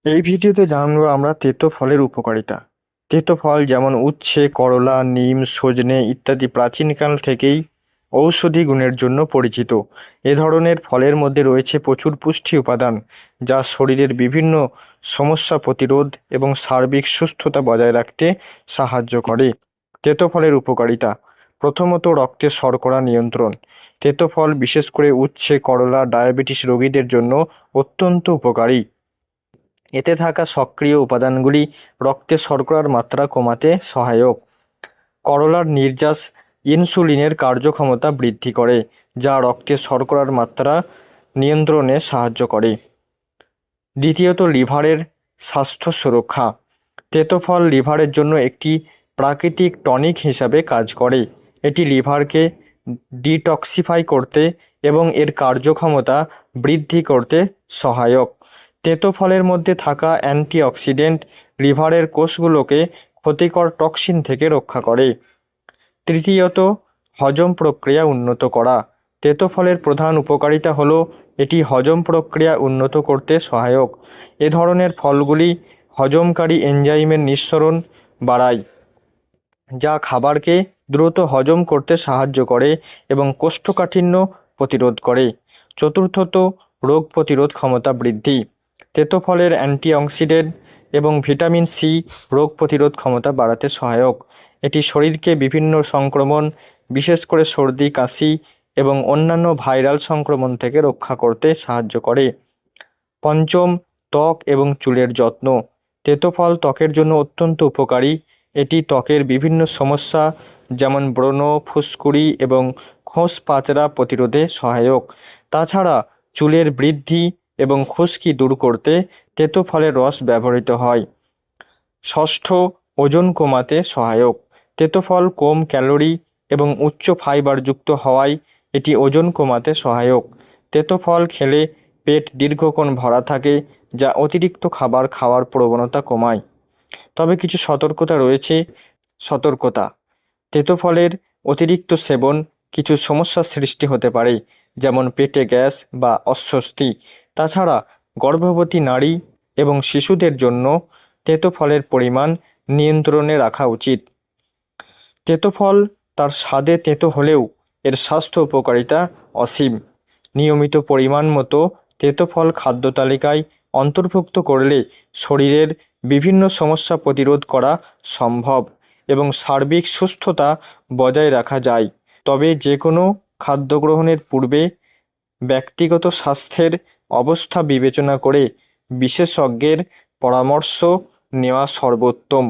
এই ভিডিওতে জানবো আমরা তেতো ফলের উপকারিতা। তেতো ফল যেমন উচ্ছে, করলা, নিম, সজনে ইত্যাদি প্রাচীনকাল থেকেই ঔষধি গুণের জন্য পরিচিত। এ ধরনের ফলের মধ্যে রয়েছে প্রচুর পুষ্টি উপাদান, যা শরীরের বিভিন্ন সমস্যা প্রতিরোধ এবং সার্বিক সুস্থতা বজায় রাখতে সাহায্য করে। তেতো ফলের উপকারিতা: প্রথমত, রক্তে শর্করা নিয়ন্ত্রণ। তেতো ফল বিশেষ করে উচ্ছে, করলা ডায়াবেটিস রোগীদের জন্য অত্যন্ত উপকারী। এতে থাকা সক্রিয় উপাদানগুলি রক্তে শর্করার মাত্রা কমাতে সহায়ক। করলার নির্যাস ইনসুলিনের কার্যক্ষমতা বৃদ্ধি করে, যা রক্তে শর্করার মাত্রা নিয়ন্ত্রণে সাহায্য করে। দ্বিতীয়ত, লিভারের স্বাস্থ্য সুরক্ষা। তেতো ফল লিভারের জন্য একটি প্রাকৃতিক টনিক হিসাবে কাজ করে। এটি লিভারকে ডিটক্সিফাই করতে এবং এর কার্যক্ষমতা বৃদ্ধি করতে সহায়ক। তেতো ফলের মধ্যে থাকা অ্যান্টিঅক্সিডেন্ট লিভারের কোষগুলোকে ক্ষতিকর টক্সিন থেকে রক্ষা করে। তৃতীয়ত, হজম প্রক্রিয়া উন্নত করা। তেতো ফলের প্রধান উপকারিতা হল এটি হজম প্রক্রিয়া উন্নত করতে সহায়ক। এ ধরনের ফলগুলি হজমকারী এনজাইমের নিঃসরণ বাড়ায়, যা খাবারকে দ্রুত হজম করতে সাহায্য করে এবং কোষ্ঠকাঠিন্য প্রতিরোধ করে। চতুর্থত, রোগ প্রতিরোধ ক্ষমতা বৃদ্ধি। তেতো ফলের অ্যান্টিঅক্সিডেন্ট এবং ভিটামিন সি রোগ প্রতিরোধ ক্ষমতা বাড়াতে সহায়ক। এটি শরীরকে বিভিন্ন সংক্রমণ, বিশেষ করে সর্দি, কাশি এবং অন্যান্য ভাইরাল সংক্রমণ থেকে রক্ষা করতে সাহায্য করে। পঞ্চম, ত্বক এবং চুলের যত্ন। তেতো ফল ত্বকের জন্য অত্যন্ত উপকারী। এটি ত্বকের বিভিন্ন সমস্যা যেমন ব্রণ, ফুসকুড়ি এবং খোসপাচড়া প্রতিরোধে সহায়ক। তাছাড়া চুলের বৃদ্ধি এবং খুশকি দূর করতে তেতো ফলের রস ব্যবহৃত হয়। ষষ্ঠ, ওজন কমাতে সহায়ক। তেতো ফল কম ক্যালোরি এবং উচ্চ ফাইবারযুক্ত হওয়ায় এটি ওজন কমাতে সহায়ক। তেতো ফল খেলে পেট দীর্ঘক্ষণ ভরা থাকে, যা অতিরিক্ত খাবার খাওয়ার প্রবণতা কমায়। তবে কিছু সতর্কতা রয়েছে। সতর্কতা: তেতো ফলের অতিরিক্ত সেবন কিছু সমস্যার সৃষ্টি হতে পারে, যেমন পেটে গ্যাস বা অস্বস্তি। তাছাড়া গর্ভবতী নারী এবং শিশুদের জন্য তেতো ফলের পরিমাণ নিয়ন্ত্রণে রাখা উচিত। তেতো ফল তার স্বাদে তেতো হলেও এর স্বাস্থ্য উপকারিতা অসীম। নিয়মিত পরিমাণ মতো তেতো ফল খাদ্য তালিকায় অন্তর্ভুক্ত করলে শরীরের বিভিন্ন সমস্যা প্রতিরোধ করা সম্ভব এবং সার্বিক সুস্থতা বজায় রাখা যায়। তবে যে কোনো খাদ্য গ্রহণের পূর্বে ব্যক্তিগত স্বাস্থ্যের অবস্থা বিবেচনা করে বিশেষজ্ঞের পরামর্শ নেওয়া সর্বোত্তম।